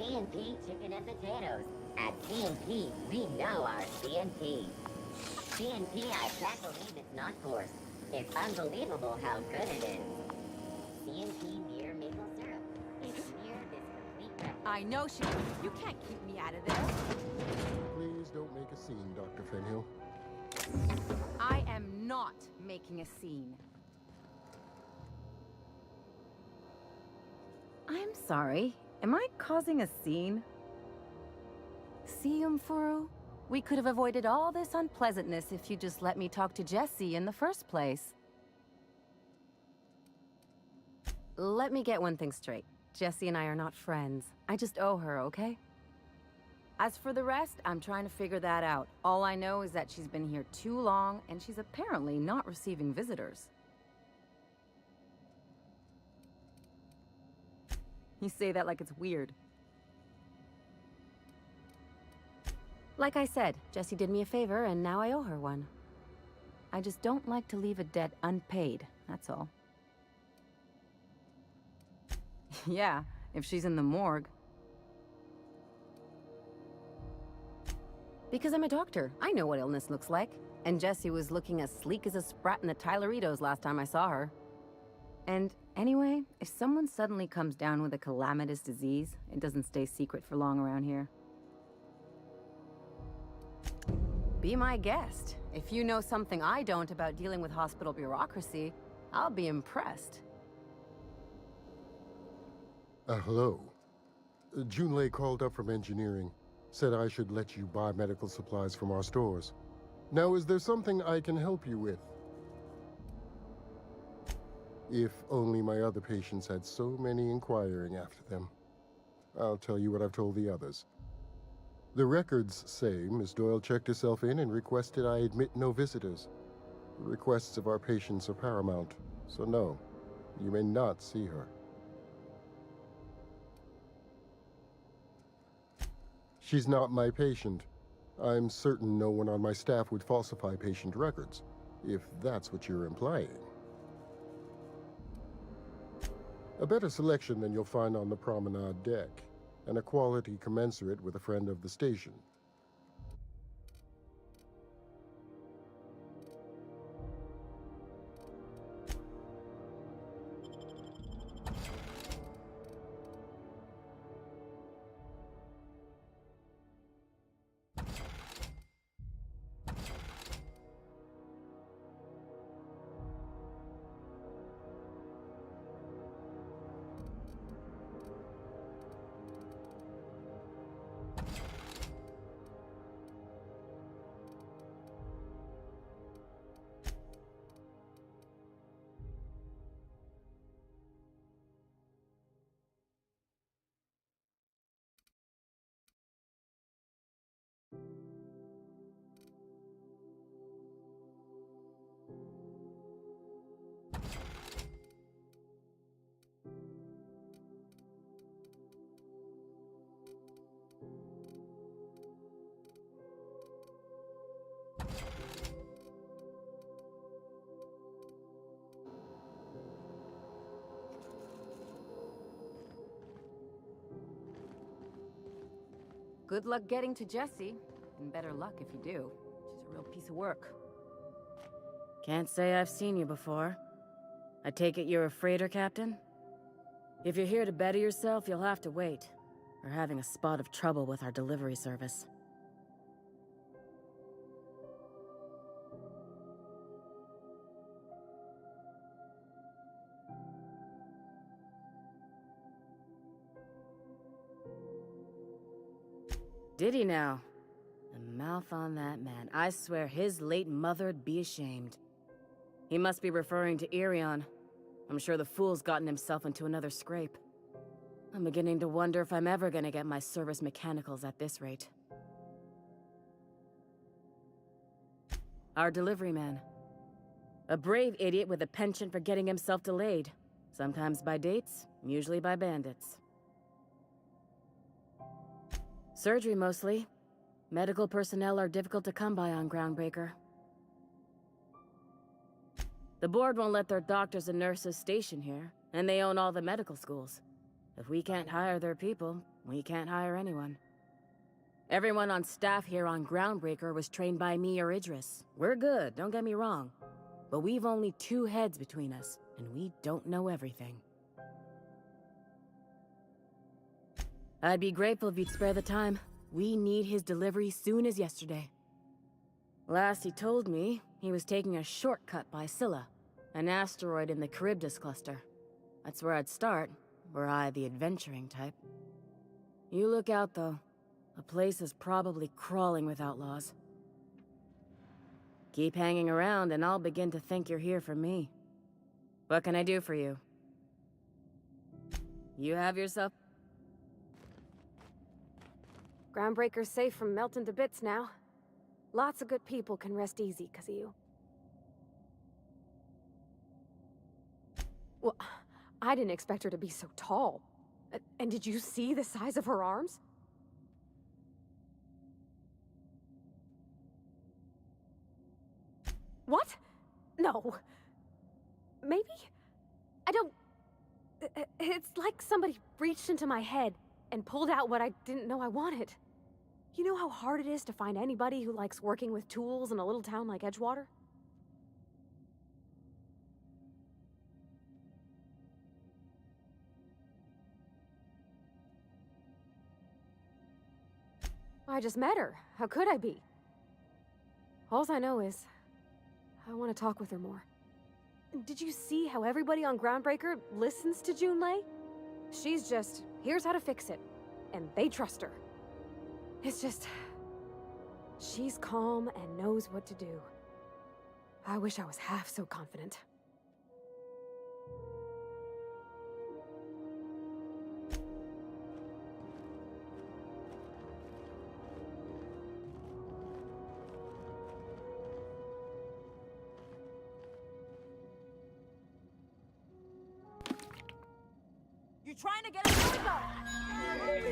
CNP chicken and potatoes. At CNP, we know our CNP. CNP, I can't believe it's not forced. It's unbelievable how good it is. CNP near maple syrup. It's near this complete breakfast. I know she... You can't keep me out of this. Please don't make a scene, Dr. Fenhill. I am not making a scene. I'm sorry. Am I causing a scene? See, Umfuru? We could have avoided all this unpleasantness if you just let me talk to Jessie in the first place. Let me get one thing straight. Jessie and I are not friends. I just owe her, okay? As for the rest, I'm trying to figure that out. All I know is that she's been here too long, and she's apparently not receiving visitors. You say that like it's weird. Like I said, Jessie did me a favor, and now I owe her one. I just don't like to leave a debt unpaid, that's all. Yeah, if she's in the morgue. Because I'm a doctor, I know what illness looks like. And Jessie was looking as sleek as a sprat in the Tyleritos last time I saw her. And anyway, if someone suddenly comes down with a calamitous disease, it doesn't stay secret for long around here. Be my guest. If you know something I don't about dealing with hospital bureaucracy, I'll be impressed. Hello. Junlei called up from engineering. Said I should let you buy medical supplies from our stores. Now, is there something I can help you with? If only my other patients had so many inquiring after them. I'll tell you what I've told the others. The records say Miss Doyle checked herself in and requested I admit no visitors. The requests of our patients are paramount, so no, you may not see her. She's not my patient. I'm certain no one on my staff would falsify patient records, if that's what you're implying. A better selection than you'll find on the promenade deck, and a quality commensurate with a friend of the station. Good luck getting to Jessie, and better luck if you do. She's a real piece of work. Can't say I've seen you before. I take it you're a freighter captain? If you're here to better yourself, you'll have to wait. We're having a spot of trouble with our delivery service. Did he now? The mouth on that man. I swear his late mother'd be ashamed. He must be referring to Irion. I'm sure the fool's gotten himself into another scrape. I'm beginning to wonder if I'm ever gonna get my service mechanicals at this rate. Our delivery man. A brave idiot with a penchant for getting himself delayed. Sometimes by dates, usually by bandits. Surgery, mostly. Medical personnel are difficult to come by on Groundbreaker. The board won't let their doctors and nurses station here, and they own all the medical schools. If we can't hire their people, we can't hire anyone. Everyone on staff here on Groundbreaker was trained by me or Idris. We're good, don't get me wrong. But we've only 2 heads between us, and we don't know everything. I'd be grateful if you'd spare the time. We need his delivery soon as yesterday. Last he told me, he was taking a shortcut by Scylla, an asteroid in the Charybdis cluster. That's where I'd start, were I the adventuring type. You look out, though. The place is probably crawling with outlaws. Keep hanging around, and I'll begin to think you're here for me. What can I do for you? You have yourself... Groundbreaker's safe from melting to bits now. Lots of good people can rest easy because of you. Well, I didn't expect her to be so tall. And did you see the size of her arms? What? No. Maybe? I don't... It's like somebody reached into my head and pulled out what I didn't know I wanted. You know how hard it is to find anybody who likes working with tools in a little town like Edgewater? I just met her. How could I be? Alls I know is, I want to talk with her more. Did you see how everybody on Groundbreaker listens to Junlei? She's just, here's how to fix it. And they trust her. It's just... she's calm and knows what to do. I wish I was half so confident. You trying to get us to go?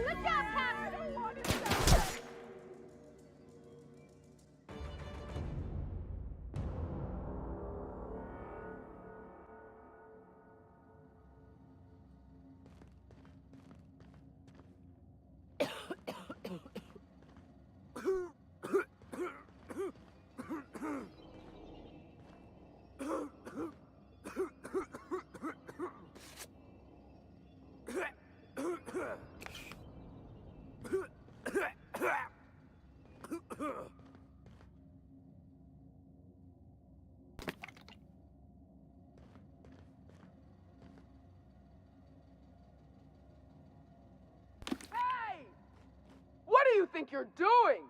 Look out, Pat! What do you think you're doing?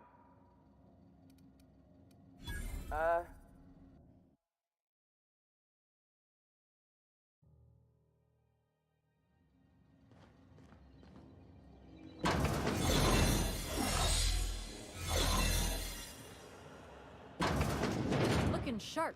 Looking sharp.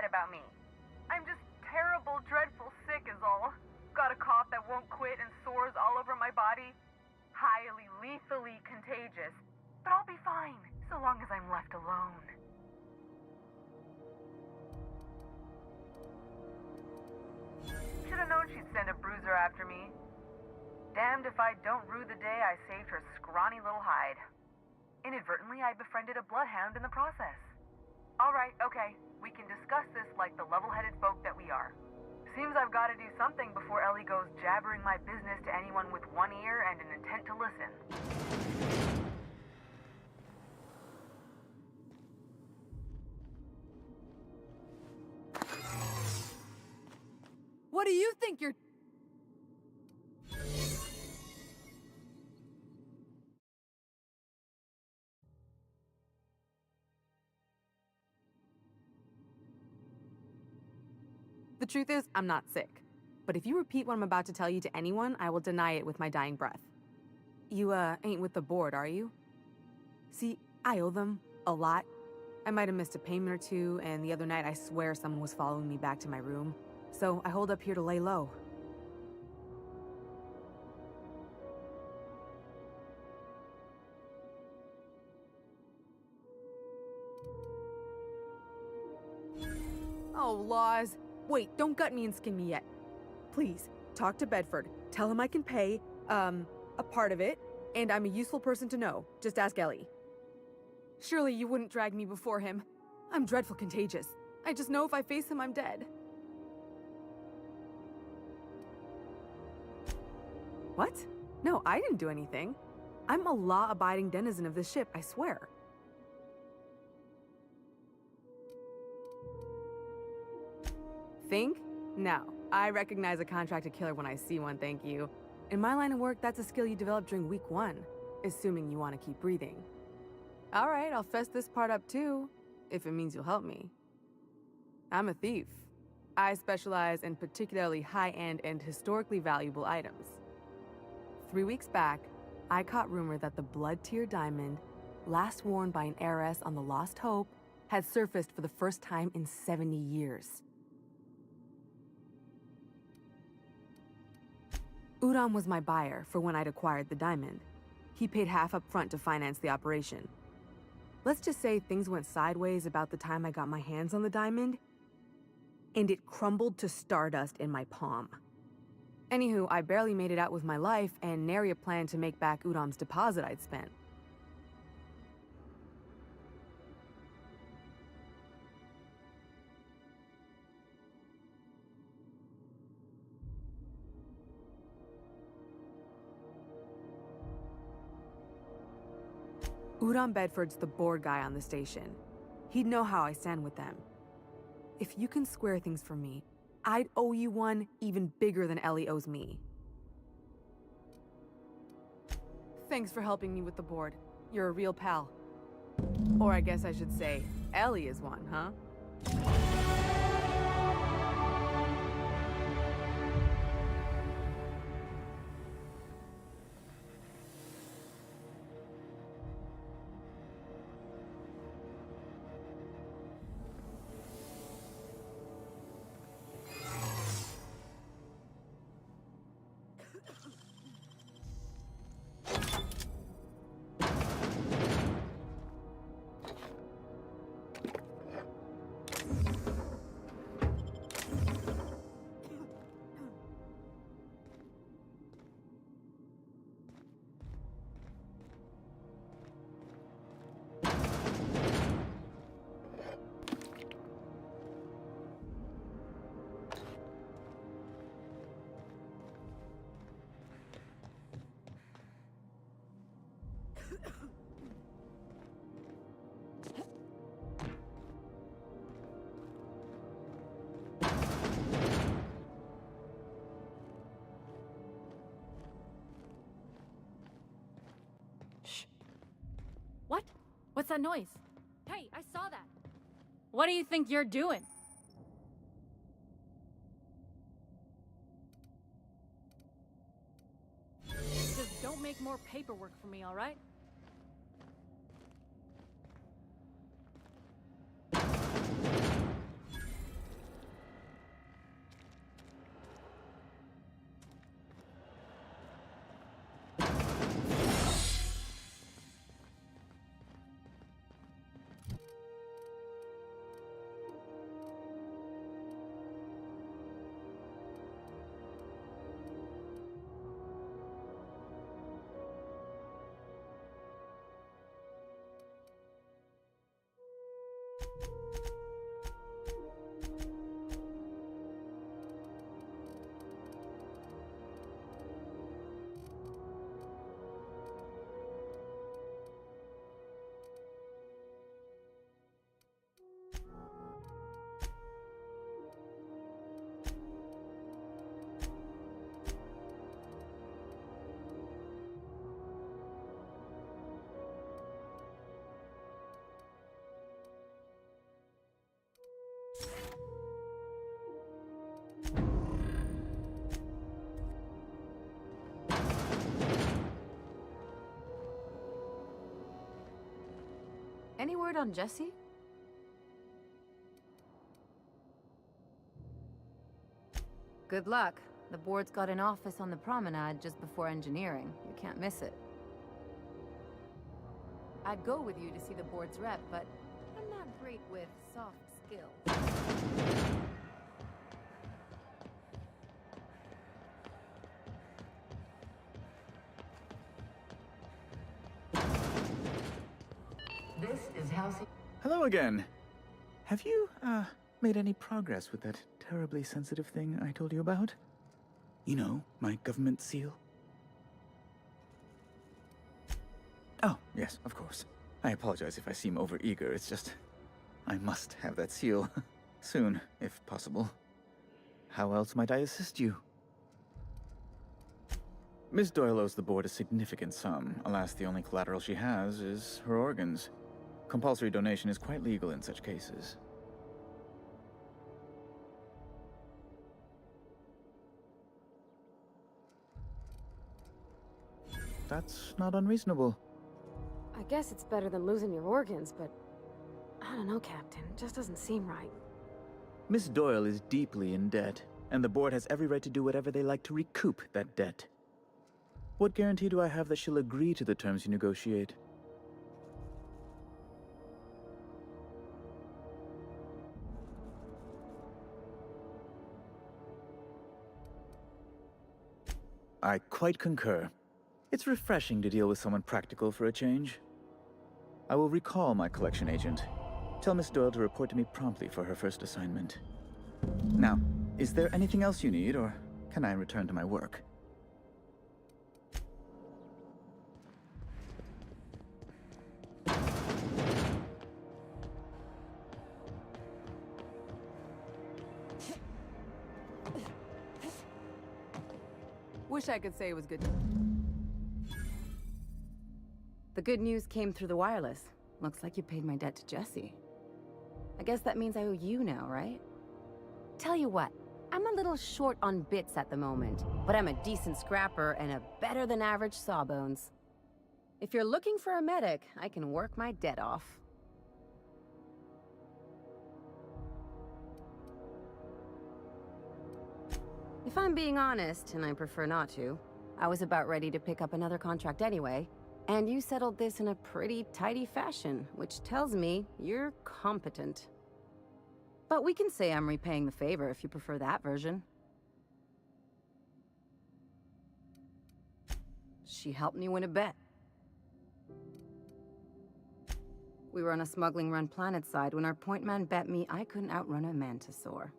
about me. I'm just terrible, dreadful sick is all. Got a cough that won't quit and sores all over my body. Highly, lethally contagious. But I'll be fine, so long as I'm left alone. Should've known she'd send a bruiser after me. Damned if I don't rue the day I saved her scrawny little hide. Inadvertently, I befriended a bloodhound in the process. Alright, okay. We can discuss this like the level-headed folk that we are. Seems I've got to do something before Ellie goes jabbering my business to anyone with one ear and an intent to listen. What do you think you're... The truth is, I'm not sick. But if you repeat what I'm about to tell you to anyone, I will deny it with my dying breath. You, ain't with the board, are you? See, I owe them a lot. I might have missed a payment or two, and the other night I swear someone was following me back to my room. So I hold up here to lay low. Oh, laws. Wait, don't gut me and skin me yet. Please, talk to Bedford. Tell him I can pay, a part of it, and I'm a useful person to know. Just ask Ellie. Surely you wouldn't drag me before him. I'm dreadful contagious. I just know if I face him, I'm dead. What? No, I didn't do anything. I'm a law-abiding denizen of this ship, I swear. Think? No. I recognize a contracted killer when I see one, thank you. In my line of work, that's a skill you develop during week 1, assuming you want to keep breathing. All right, I'll fess this part up too, if it means you'll help me. I'm a thief. I specialize in particularly high-end and historically valuable items. 3 weeks back, I caught rumor that the blood-tier diamond, last worn by an heiress on the Lost Hope, had surfaced for the first time in 70 years. Udom was my buyer for when I'd acquired the diamond. He paid half up front to finance the operation. Let's just say things went sideways about the time I got my hands on the diamond, and it crumbled to stardust in my palm. Anywho, I barely made it out with my life, and nary a plan to make back Udom's deposit I'd spent. Udom Bedford's the board guy on the station. He'd know how I stand with them. If you can square things for me, I'd owe you one even bigger than Ellie owes me. Thanks for helping me with the board. You're a real pal. Or I guess I should say, Ellie is one, huh? What? What's that noise? Hey, I saw that. What do you think you're doing? Just don't make more paperwork for me, all right? Any word on Jesse? Good luck. The board's got an office on the promenade just before engineering. You can't miss it. I'd go with you to see the board's rep, but I'm not great with soft skills. This is Halsey. Hello again. Have you, made any progress with that terribly sensitive thing I told you about? You know, my government seal? Oh, yes, of course. I apologize if I seem overeager. It's just, I must have that seal. Soon, if possible. How else might I assist you? Miss Doyle owes the board a significant sum. Alas, the only collateral she has is her organs. Compulsory donation is quite legal in such cases. That's not unreasonable. I guess it's better than losing your organs, but I don't know, Captain. It just doesn't seem right. Miss Doyle is deeply in debt, and the board has every right to do whatever they like to recoup that debt. What guarantee do I have that she'll agree to the terms you negotiate? I quite concur. It's refreshing to deal with someone practical for a change. I will recall my collection agent. Tell Miss Doyle to report to me promptly for her first assignment. Now, is there anything else you need, or can I return to my work? Wish I could say it was good. The good news came through the wireless. Looks like you paid my debt to Jesse. I guess that means I owe you now, right? Tell you what, I'm a little short on bits at the moment, but I'm a decent scrapper and a better-than-average sawbones. If you're looking for a medic, I can work my debt off. If I'm being honest, and I prefer not to, I was about ready to pick up another contract anyway, and you settled this in a pretty tidy fashion, which tells me you're competent. But we can say I'm repaying the favor if you prefer that version. She helped me win a bet. We were on a smuggling run planetside when our point man bet me I couldn't outrun a mantisaur.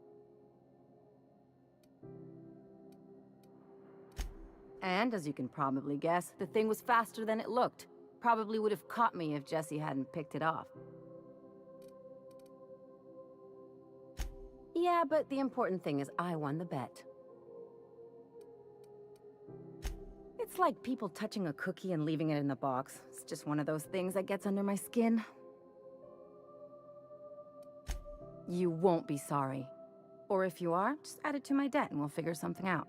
And, as you can probably guess, the thing was faster than it looked. Probably would have caught me if Jesse hadn't picked it off. Yeah, but the important thing is I won the bet. It's like people touching a cookie and leaving it in the box. It's just one of those things that gets under my skin. You won't be sorry. Or if you are, just add it to my debt and we'll figure something out.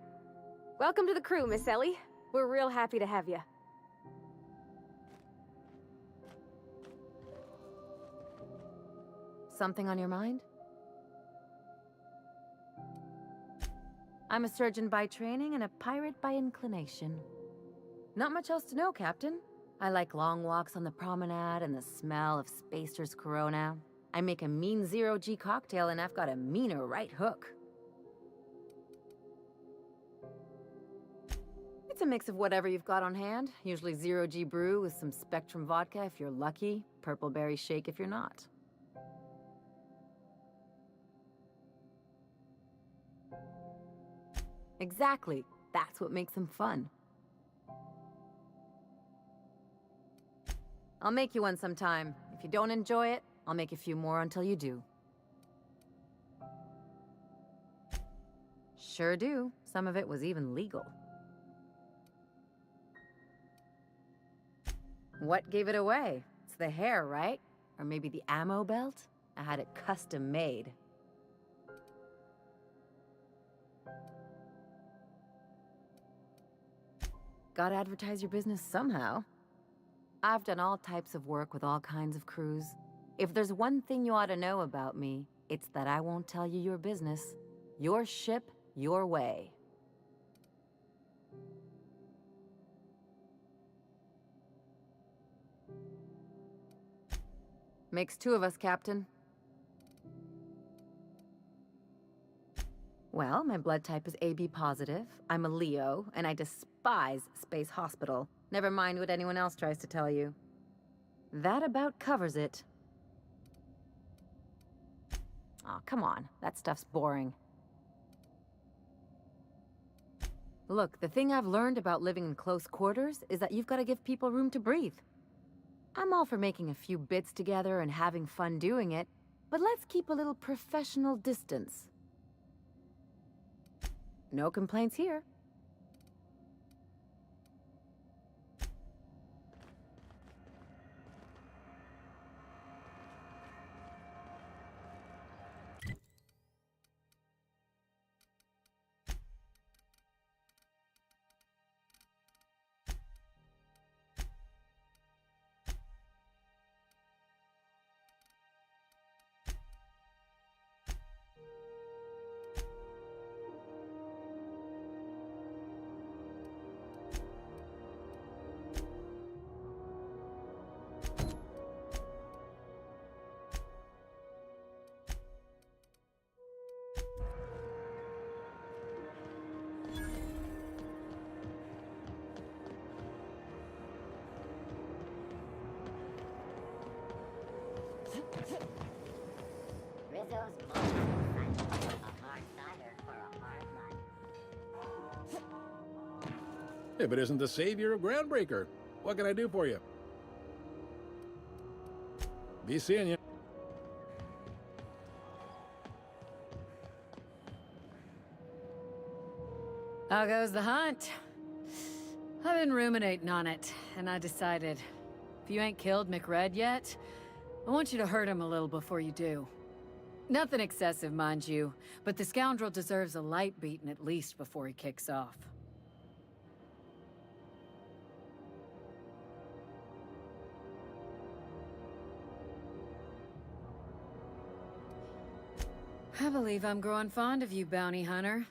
Welcome to the crew, Miss Ellie. We're real happy to have you. Something on your mind? I'm a surgeon by training and a pirate by inclination. Not much else to know, Captain. I like long walks on the promenade and the smell of Spacer's Corona. I make a mean zero-G cocktail and I've got a meaner right hook. It's a mix of whatever you've got on hand. Usually zero-G brew with some Spectrum vodka if you're lucky, purple berry shake if you're not. Exactly. That's what makes them fun. I'll make you one sometime. If you don't enjoy it, I'll make a few more until you do. Sure do. Some of it was even legal. What gave it away? It's the hair, right? Or maybe the ammo belt? I had it custom made. Gotta advertise your business somehow. I've done all types of work with all kinds of crews. If there's one thing you ought to know about me, it's that I won't tell you your business. Your ship, your way. Makes two of us, Captain. Well, my blood type is AB positive. I'm a Leo, and I despise Space Hospital. Never mind what anyone else tries to tell you. That about covers it. Aw, come on. That stuff's boring. Look, the thing I've learned about living in close quarters is that you've got to give people room to breathe. I'm all for making a few bits together and having fun doing it, but let's keep a little professional distance. No complaints here. Rizzo's multi-assignment, a hard cider for a hard life. If it isn't the savior of Groundbreaker, what can I do for you? Be seeing you. How goes the hunt? I've been ruminating on it, and I decided, if you ain't killed McRed yet, I want you to hurt him a little before you do. Nothing excessive, mind you, but the scoundrel deserves a light beating at least before he kicks off. I believe I'm growing fond of you, bounty hunter.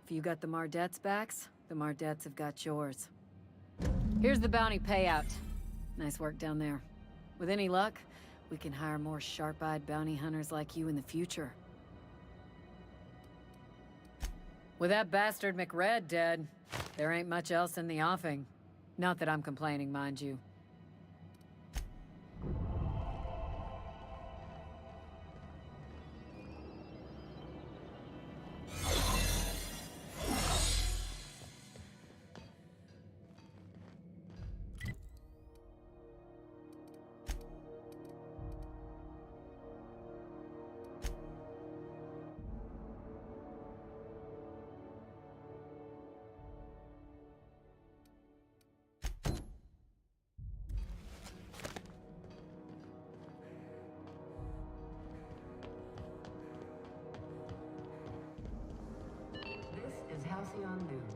If you got the Mardets' backs, the Mardets have got yours. Here's the bounty payout. Nice work down there. With any luck, we can hire more sharp-eyed bounty hunters like you in the future. With that bastard McRed dead, there ain't much else in the offing. Not that I'm complaining, mind you. This is Halcyon News.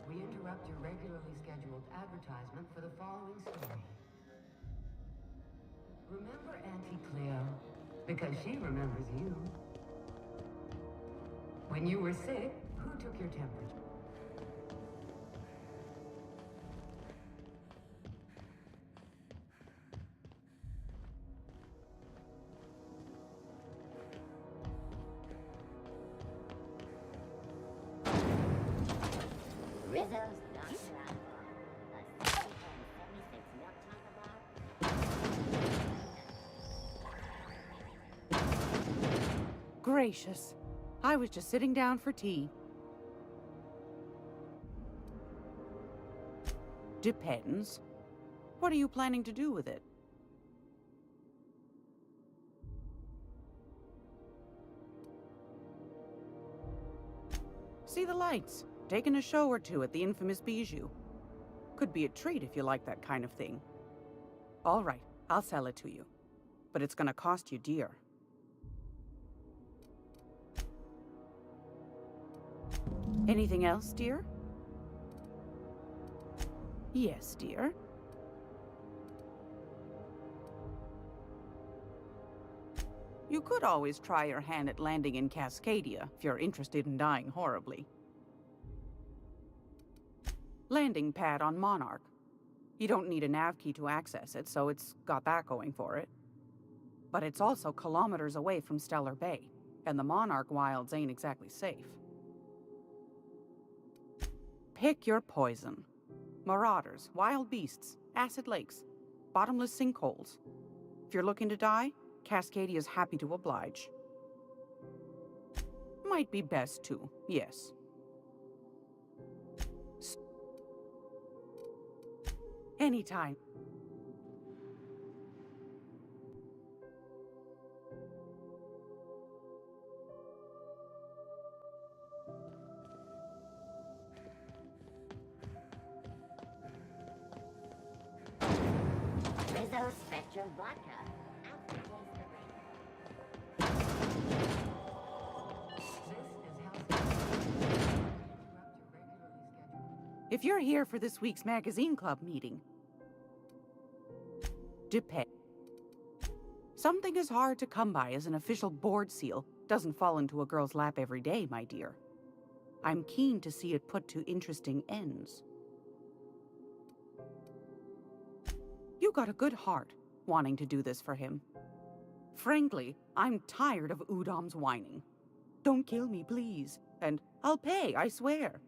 We interrupt your regularly scheduled advertisement for the following story. Remember Auntie Cleo? Because she remembers you. When you were sick, who took your temperature? Rizzo's not around. A 76 milk chocolate bar. Gracious. I was just sitting down for tea. Depends. What are you planning to do with it? See the lights. Taking a show or two at the infamous Bijou. Could be a treat if you like that kind of thing. All right, I'll sell it to you. But it's gonna cost you dear. Anything else, dear? Yes, dear. You could always try your hand at landing in Cascadia if you're interested in dying horribly. Landing pad on Monarch. You don't need a nav key to access it, so it's got that going for it. But it's also kilometers away from Stellar Bay, and the Monarch wilds ain't exactly safe. Pick your poison. Marauders, wild beasts, acid lakes, bottomless sinkholes. If you're looking to die, Cascadia's happy to oblige. Might be best too, yes. Anytime. Rizzo Spectrum Vodka. Out to taste the If you're here for this week's magazine club meeting, depend. Something as hard to come by as an official board seal doesn't fall into a girl's lap every day, my dear. I'm keen to see it put to interesting ends. You got a good heart, wanting to do this for him. Frankly, I'm tired of Udom's whining. Don't kill me, please. And I'll pay, I swear.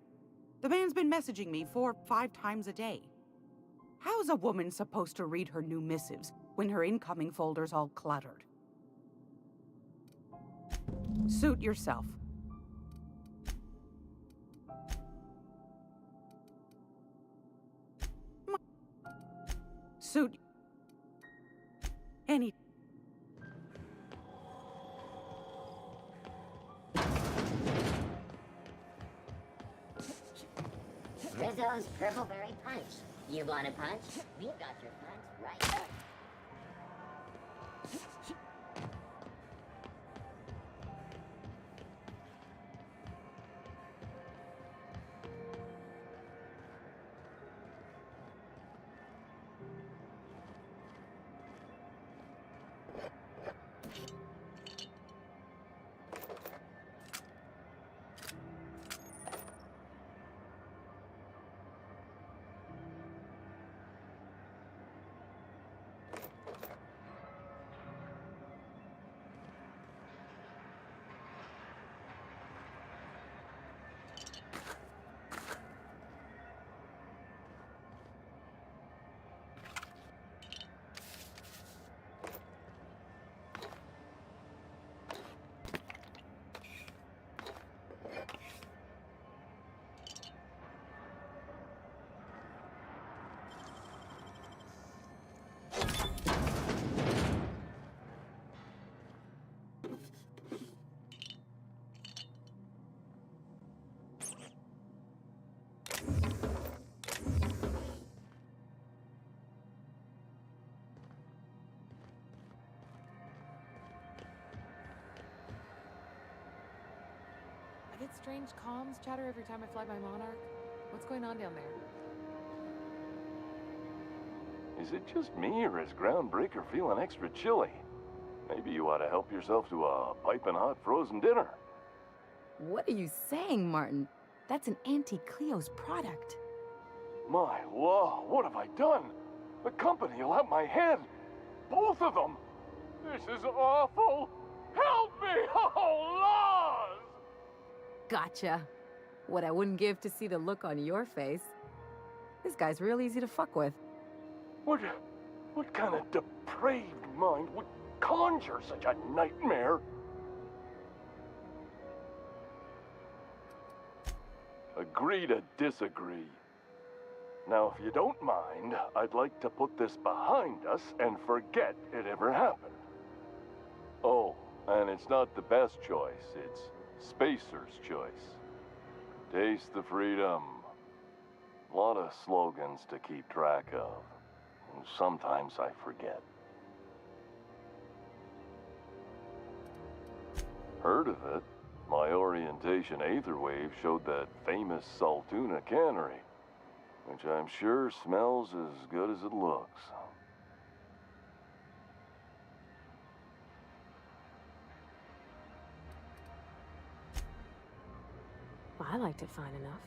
The man's been messaging me 4 or 5 times a day. How's a woman supposed to read her new missives when her incoming folder's all cluttered? Suit yourself. Suit... any... Rizzo's Purpleberry Punch. You want a punch? We've got your punch right here. I get strange comms chatter every time I fly by Monarch. What's going on down there? Is it just me, or is Groundbreaker feeling extra chilly? Maybe you ought to help yourself to a piping hot frozen dinner. What are you saying, Martin? That's an Auntie Cleo's product. My law, what have I done? The company will have my head. Both of them. This is awful. Help me! Oh, Lord! Gotcha. What I wouldn't give to see the look on your face. This guy's real easy to fuck with. What kind of depraved mind would conjure such a nightmare? Agree to disagree. Now, if you don't mind, I'd like to put this behind us and forget it ever happened. Oh, and it's not the best choice, it's Spacer's choice. Taste the freedom. A lot of slogans to keep track of. Sometimes I forget. Heard of it? My orientation aetherwave showed that famous Saltuna cannery, which I'm sure smells as good as it looks. I liked it fine enough.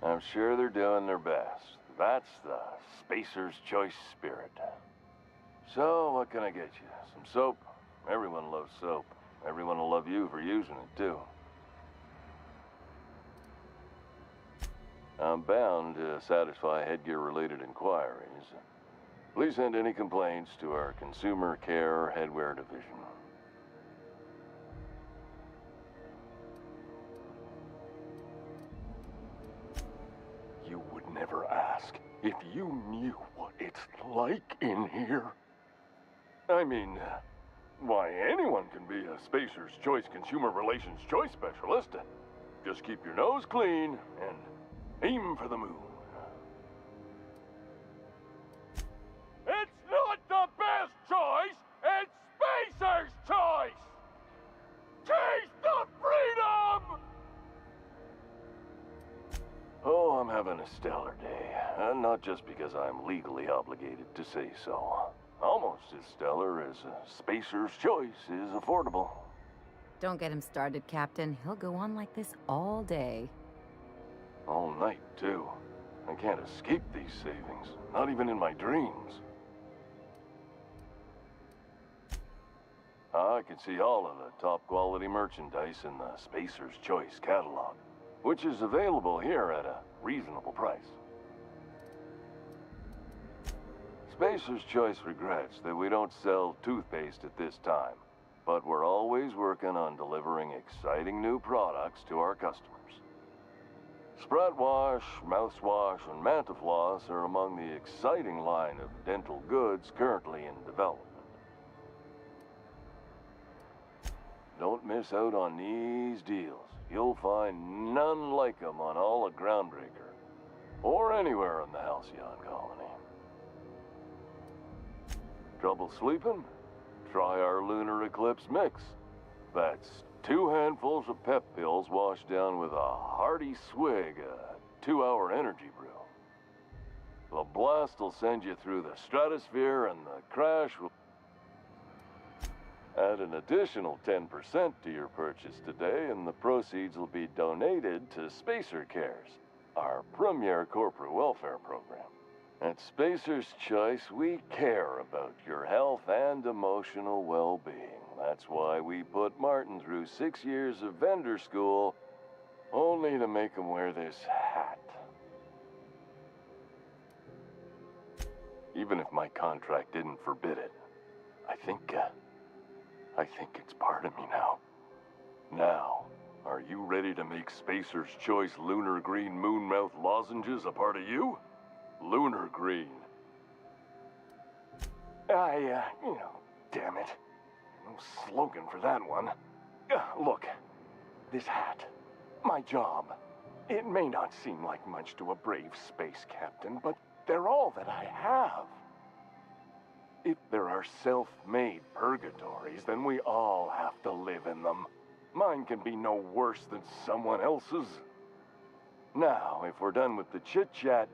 I'm sure they're doing their best. That's the Spacer's Choice spirit. So, what can I get you? Some soap? Everyone loves soap. Everyone will love you for using it, too. I'm bound to satisfy headgear-related inquiries. Please send any complaints to our Consumer Care Headwear Division. You would never ask if you knew what it's like in here. I mean, why, anyone can be a Spacer's Choice Consumer Relations Choice Specialist. Just keep your nose clean and aim for the moon. It's not the best choice, it's Spacer's choice! Taste the freedom! Oh, I'm having a stellar day. And not just because I'm legally obligated to say so. Almost as stellar as Spacer's Choice is affordable. Don't get him started, Captain. He'll go on like this all day. All night, too. I can't escape these savings. Not even in my dreams. I can see all of the top quality merchandise in the Spacer's Choice catalog, which is available here at a reasonable price. Spacer's Choice regrets that we don't sell toothpaste at this time, but we're always working on delivering exciting new products to our customers. Spread wash, mouthwash, and Mantafloss are among the exciting line of dental goods currently in development. Don't miss out on these deals. You'll find none like them on all of Groundbreaker, or anywhere in the Halcyon colony. Trouble sleeping? Try our Lunar Eclipse mix. That's 2 handfuls of pep pills washed down with a hearty swig of 2-hour energy brew. The blast will send you through the stratosphere, and the crash will add an additional 10% to your purchase today, and the proceeds will be donated to Spacer Cares, our premier corporate welfare program. At Spacer's Choice, we care about your health and emotional well-being. That's why we put Martin through 6 years of vendor school, only to make him wear this hat. Even if my contract didn't forbid it, I think it's part of me now. Now, are you ready to make Spacer's Choice Lunar Green Moonmouth lozenges a part of you? Lunar Green. Damn it. No slogan for that one. Look, this hat, my job. It may not seem like much to a brave space captain, but they're all that I have. If there are self-made purgatories, then we all have to live in them. Mine can be no worse than someone else's. Now, if we're done with the chit-chat,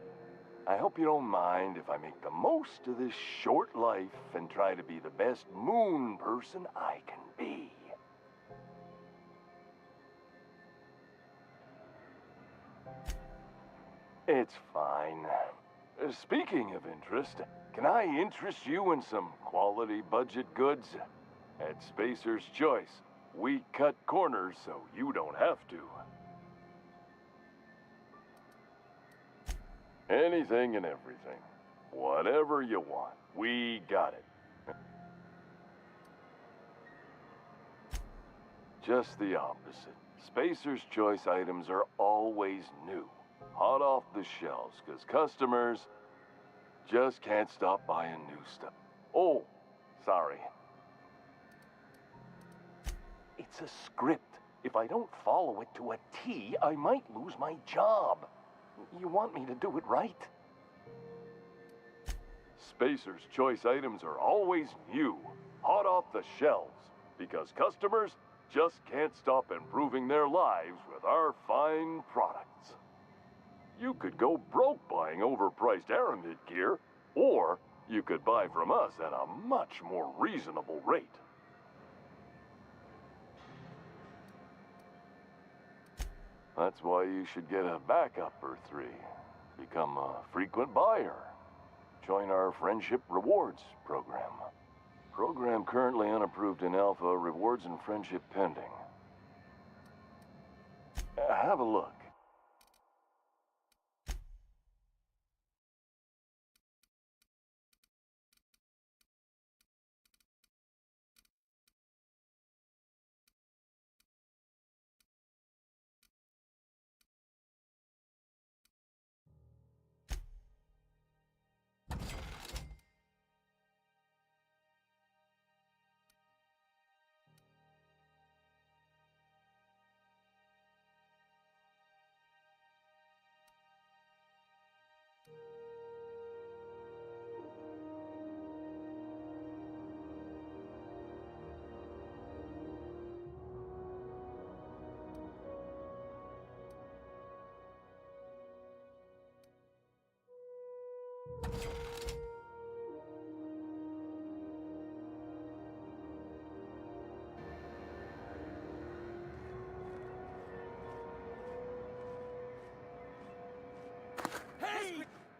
I hope you don't mind if I make the most of this short life and try to be the best moon person I can be. It's fine. Speaking of interest, can I interest you in some quality budget goods? At Spacer's Choice, we cut corners so you don't have to. Anything and everything. Whatever you want, we got it. Just the opposite. Spacer's Choice items are always new, hot off the shelves, because customers just can't stop buying new stuff. Oh, sorry. It's a script. If I don't follow it to a T, I might lose my job. You want me to do it right? Spacer's Choice items are always new, hot off the shelves, because customers just can't stop improving their lives with our fine products. You could go broke buying overpriced Aramid gear, or you could buy from us at a much more reasonable rate. That's why you should get a backup or three. Become a frequent buyer. Join our Friendship Rewards program. Program currently unapproved in Alpha, rewards and friendship pending. Have a look.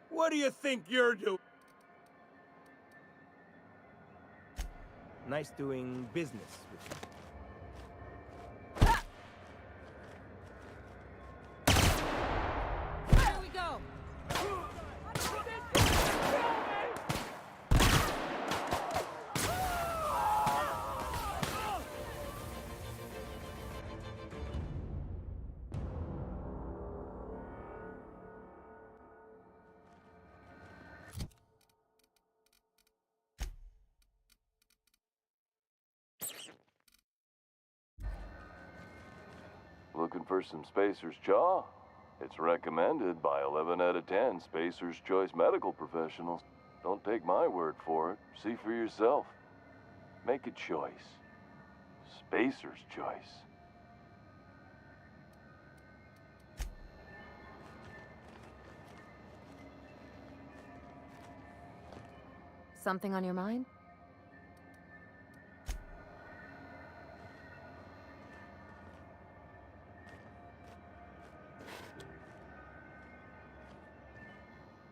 What do you think you're doing? Nice doing business with you. Here we go! Looking for some Spacer's Jaw? It's recommended by 11 out of 10 Spacer's Choice medical professionals. Don't take my word for it. See for yourself. Make a choice. Spacer's Choice. Something on your mind?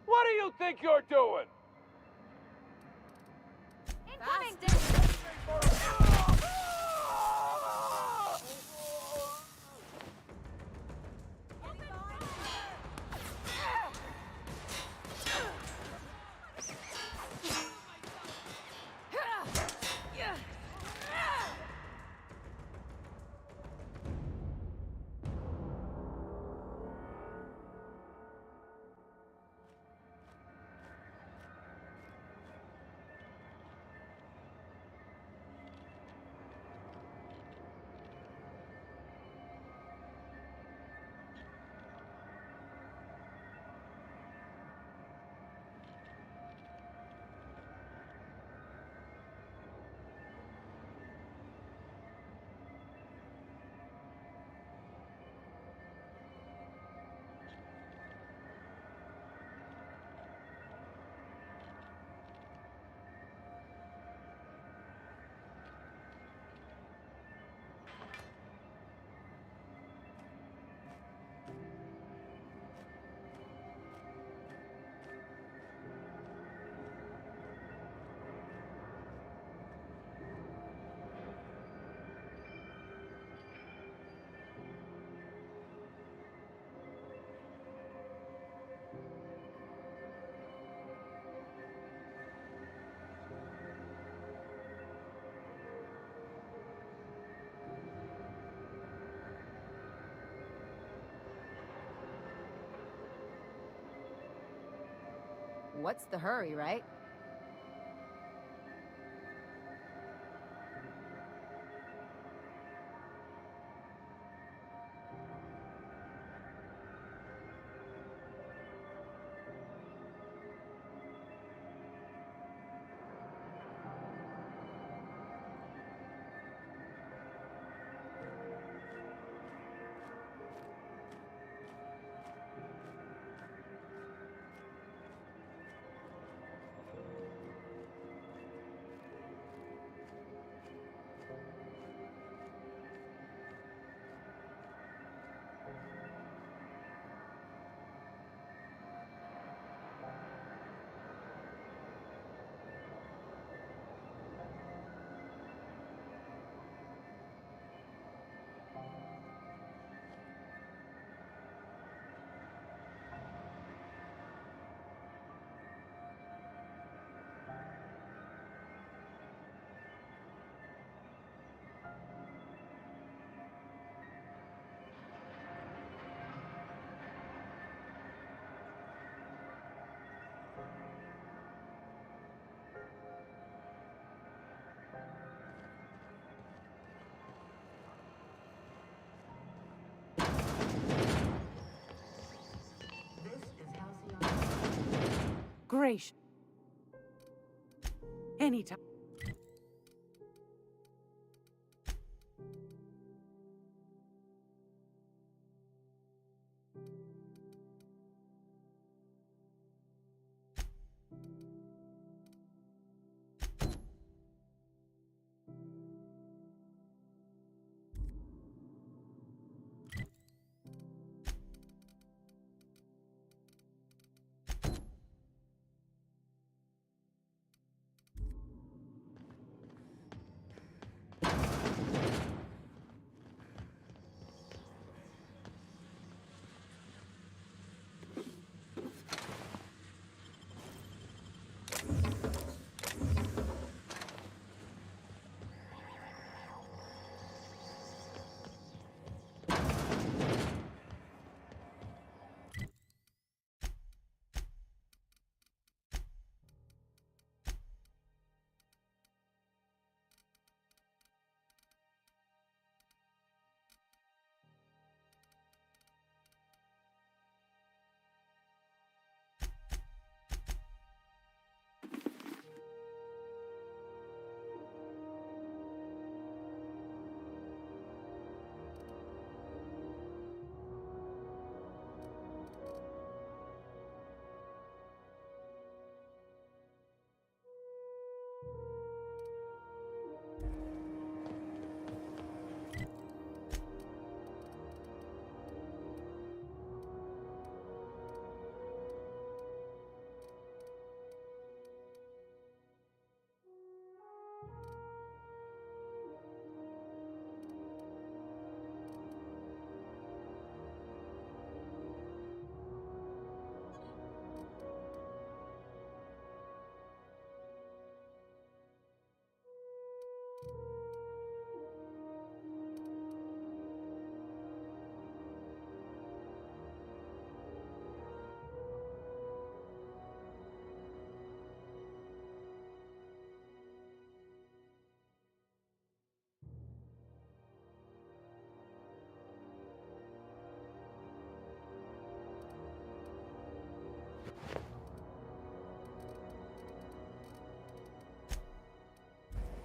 What do you think you're doing? What's the hurry, right? gracious. Anytime.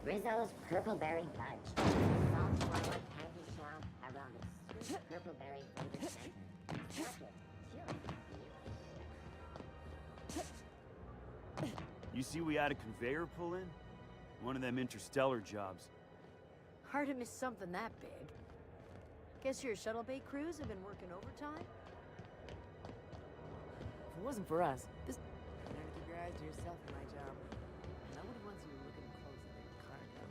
Rizzo's Purpleberry Fudge. Soft flower candy shell around a sweet purpleberry flavored center. Chocolate, chili. You see we had a conveyor pull in? One of them interstellar jobs. Hard to miss something that big. Guess your shuttle bay crews have been working overtime? If it wasn't for us, this... You never keep your eyes to yourself in my job. Nobody wants you looking close at their cargo.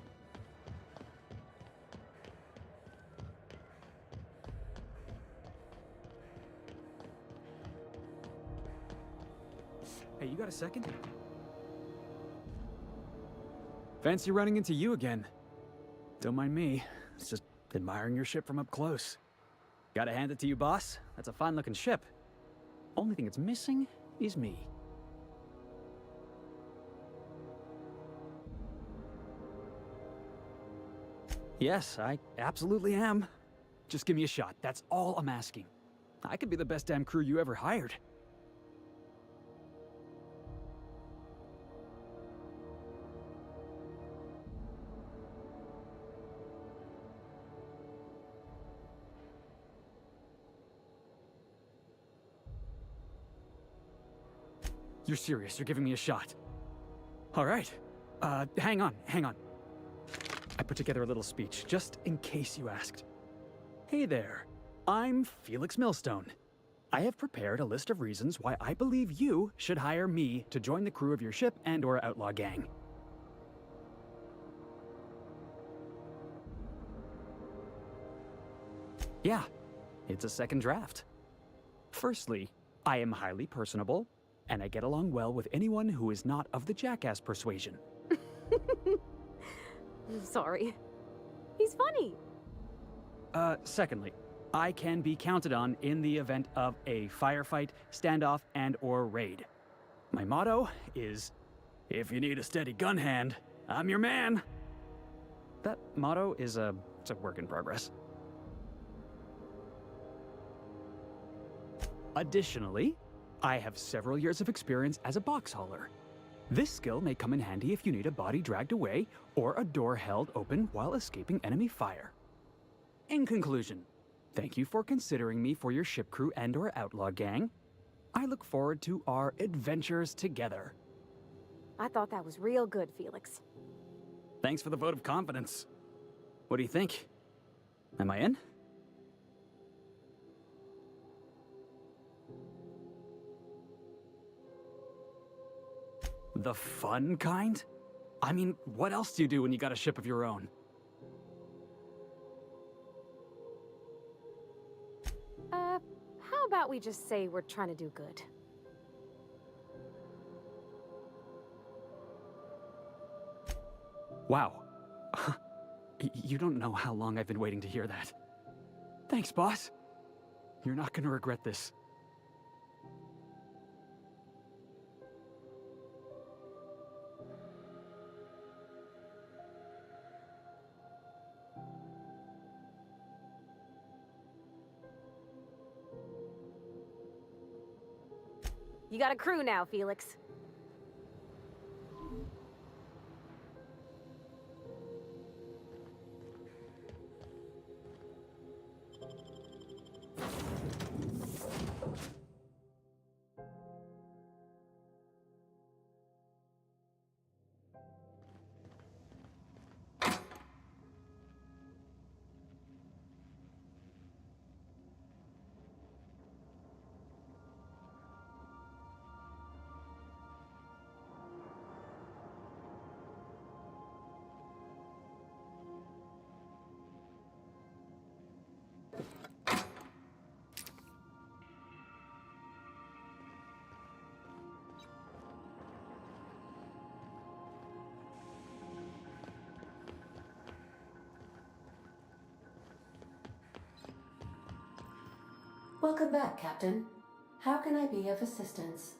Hey, you got a second? Fancy running into you again. Don't mind me. It's just admiring your ship from up close. Gotta hand it to you, boss. That's a fine-looking ship. Only thing it's missing is me. Yes, I absolutely am. Just give me a shot. That's all I'm asking. I could be the best damn crew you ever hired. You're serious, you're giving me a shot. All right. Hang on. I put together a little speech, just in case you asked. Hey there, I'm Felix Millstone. I have prepared a list of reasons why I believe you should hire me to join the crew of your ship and/or outlaw gang. Yeah, it's a second draft. Firstly, I am highly personable, and I get along well with anyone who is not of the jackass persuasion. Sorry. He's funny. Secondly, I can be counted on in the event of a firefight, standoff, and/or raid. My motto is, if you need a steady gun hand, I'm your man. That motto is it's a work in progress. Additionally, I have several years of experience as a box hauler. This skill may come in handy if you need a body dragged away or a door held open while escaping enemy fire. In conclusion, thank you for considering me for your ship crew and/or outlaw gang. I look forward to our adventures together. I thought that was real good, Felix. Thanks for the vote of confidence. What do you think? Am I in? The fun kind? I mean, what else do you do when you got a ship of your own? How about we just say we're trying to do good? Wow. You don't know how long I've been waiting to hear that. Thanks, boss. You're not gonna regret this. You got a crew now, Felix. Welcome back, Captain. How can I be of assistance?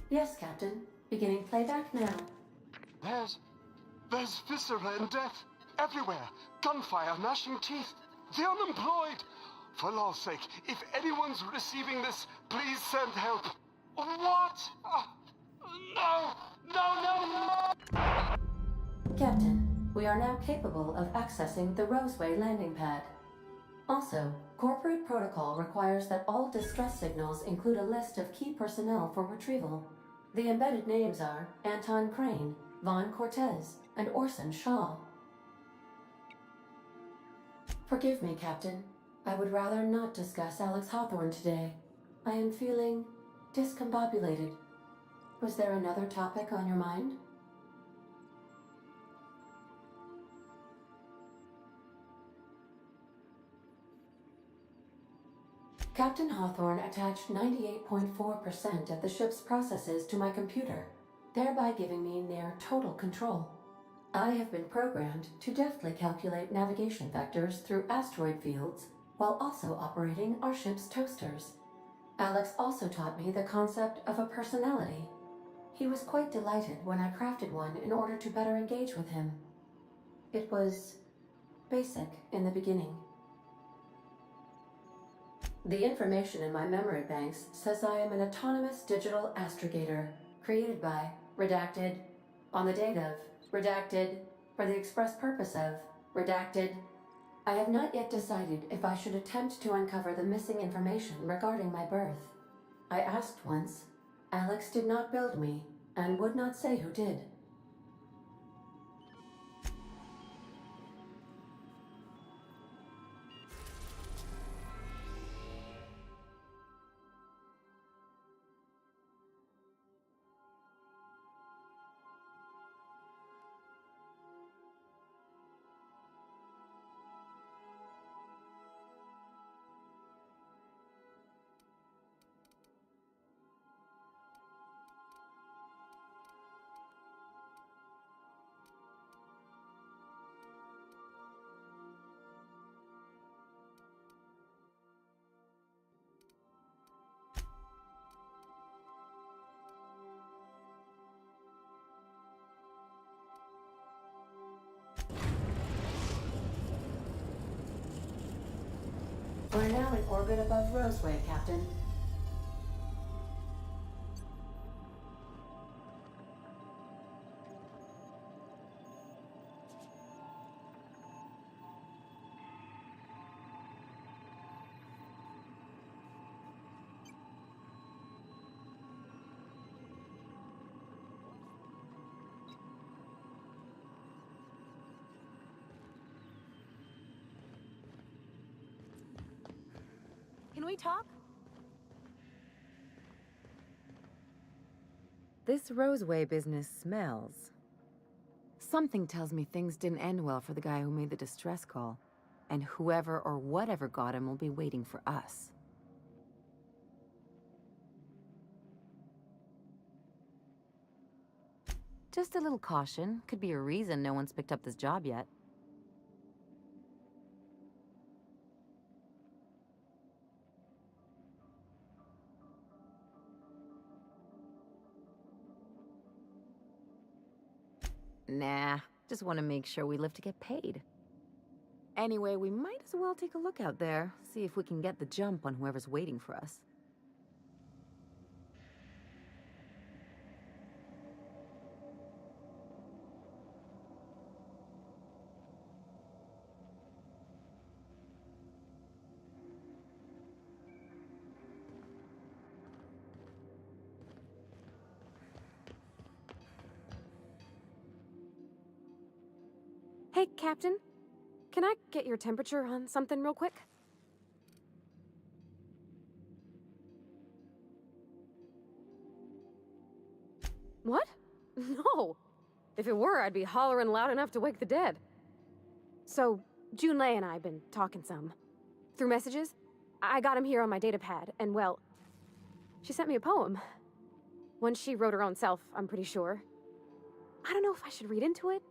Yes, Captain. Beginning playback now. There's viscera and death everywhere. Gunfire, gnashing teeth. The unemployed. For law's sake, if anyone's receiving this, please send help. What? No! No, no, no! Captain, we are now capable of accessing the Roseway landing pad. Also, corporate protocol requires that all distress signals include a list of key personnel for retrieval. The embedded names are Anton Crane, Vaughn Cortez, and Orson Shaw. Forgive me, Captain. I would rather not discuss Alex Hawthorne today. I am feeling discombobulated. Was there another topic on your mind? Captain Hawthorne attached 98.4% of the ship's processes to my computer, thereby giving me near total control. I have been programmed to deftly calculate navigation vectors through asteroid fields while also operating our ship's toasters. Alex also taught me the concept of a personality. He was quite delighted when I crafted one in order to better engage with him. It was basic in the beginning. The information in my memory banks says I am an autonomous digital astrogator, created by, redacted, on the date of, redacted, for the express purpose of, redacted. I have not yet decided if I should attempt to uncover the missing information regarding my birth. I asked once. Alex did not build me, and would not say who did. We're now in orbit above Roseway, Captain. Can we talk? This Roseway business smells. Something tells me things didn't end well for the guy who made the distress call. And whoever or whatever got him will be waiting for us. Just a little caution. Could be a reason no one's picked up this job yet. Nah, just want to make sure we live to get paid. Anyway, we might as well take a look out there, see if we can get the jump on whoever's waiting for us. Hey, Captain. Can I get your temperature on something real quick? What? No. If it were, I'd be hollering loud enough to wake the dead. So, Junlei and I have been talking some. Through messages. I got him here on my datapad, and well, she sent me a poem. One she wrote her own self, I'm pretty sure. I don't know if I should read into it.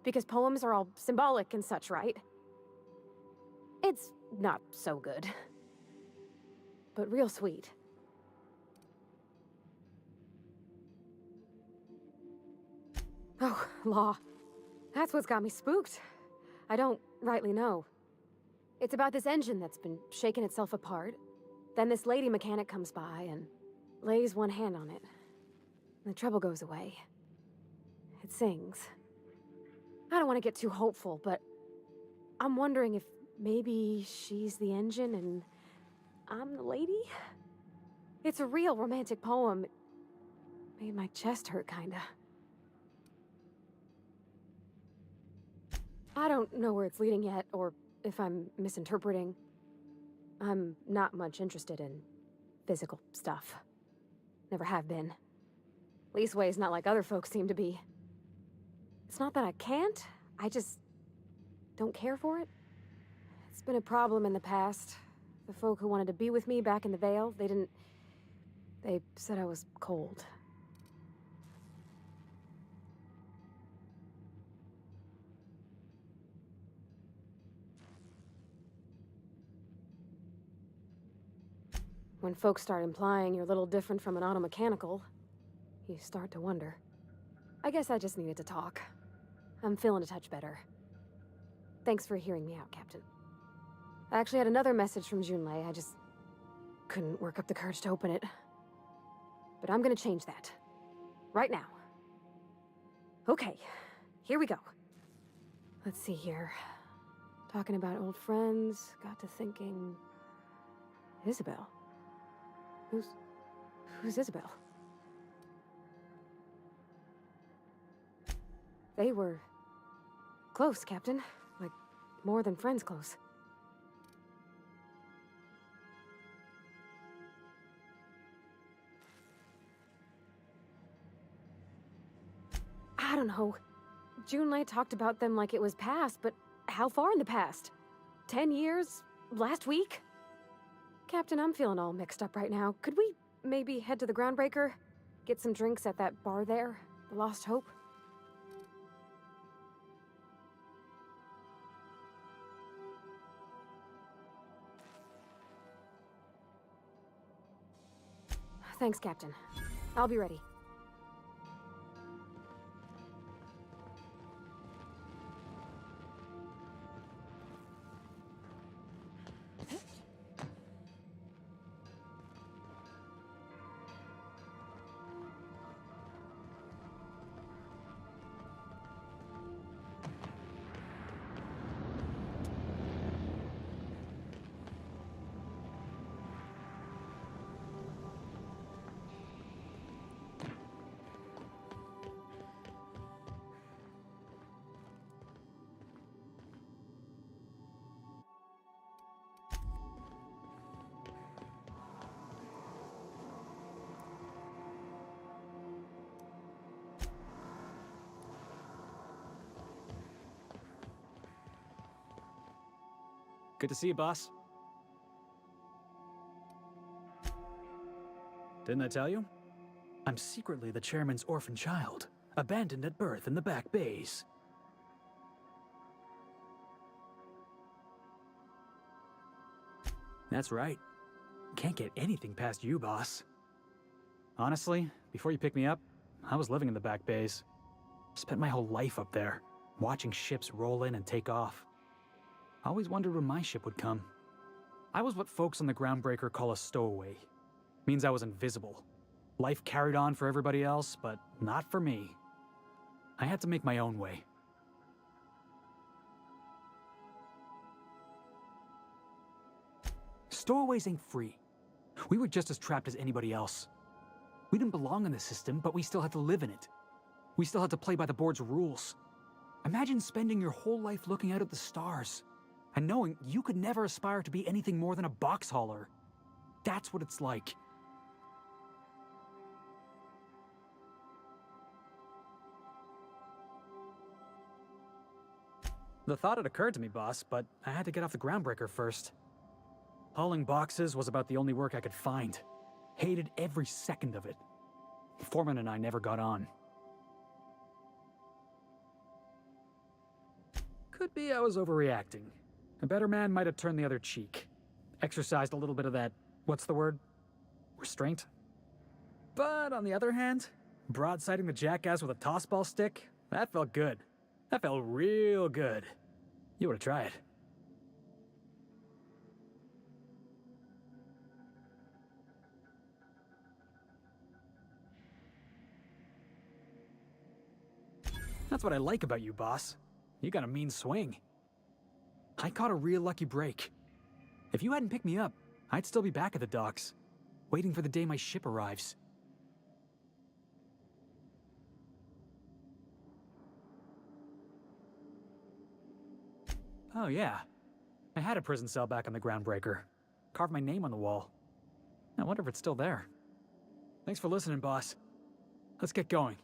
Because poems are all symbolic and such, right? It's not so good. But real sweet. Oh, law. That's what's got me spooked. I don't rightly know. It's about this engine that's been shaking itself apart. Then this lady mechanic comes by and lays one hand on it. And the trouble goes away. It sings. I don't want to get too hopeful, but I'm wondering if maybe she's the engine and I'm the lady? It's a real romantic poem. It made my chest hurt, kinda. I don't know where it's leading yet, or if I'm misinterpreting. I'm not much interested in physical stuff. Never have been. Leastways, not like other folks seem to be. It's not that I can't, I just don't care for it. It's been a problem in the past. The folk who wanted to be with me back in the Vale, they said I was cold. When folks start implying you're a little different from an automechanical, you start to wonder. I guess I just needed to talk. I'm feeling a touch better. Thanks for hearing me out, Captain. I actually had another message from Junlei. I just couldn't work up the courage to open it. But I'm gonna change that. Right now. Okay, here we go. Let's see here. Talking about old friends, got to thinking... Isabel? Who's Isabel? They were... close, Captain. Like, more than friends close. I don't know. Junlei talked about them like it was past, but how far in the past? 10 years? Last week? Captain, I'm feeling all mixed up right now. Could we maybe head to the Groundbreaker? Get some drinks at that bar there? The Lost Hope? Thanks, Captain. I'll be ready. Good to see you, boss. Didn't I tell you? I'm secretly the chairman's orphan child, abandoned at birth in the back bays. That's right. Can't get anything past you, boss. Honestly, before you picked me up, I was living in the back bays. Spent my whole life up there, watching ships roll in and take off. I always wondered when my ship would come. I was what folks on the Groundbreaker call a stowaway. Means I was invisible. Life carried on for everybody else, but not for me. I had to make my own way. Stowaways ain't free. We were just as trapped as anybody else. We didn't belong in the system, but we still had to live in it. We still had to play by the board's rules. Imagine spending your whole life looking out at the stars, and knowing you could never aspire to be anything more than a box hauler. That's what it's like. The thought had occurred to me, boss, but I had to get off the Groundbreaker first. Hauling boxes was about the only work I could find. Hated every second of it. Foreman and I never got on. Could be I was overreacting. A better man might have turned the other cheek. Exercised a little bit of that, what's the word? Restraint? But on the other hand, broadsiding the jackass with a tossball stick, that felt good. That felt real good. You ought to try it. That's what I like about you, boss. You got a mean swing. I caught a real lucky break. If you hadn't picked me up, I'd still be back at the docks, waiting for the day my ship arrives. Oh yeah, I had a prison cell back on the Groundbreaker. Carved my name on the wall. I wonder if it's still there. Thanks for listening, boss. Let's get going.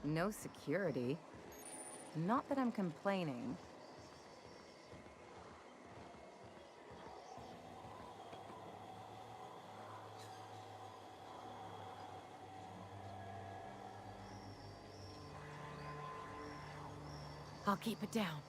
No security. Not that I'm complaining. I'll keep it down.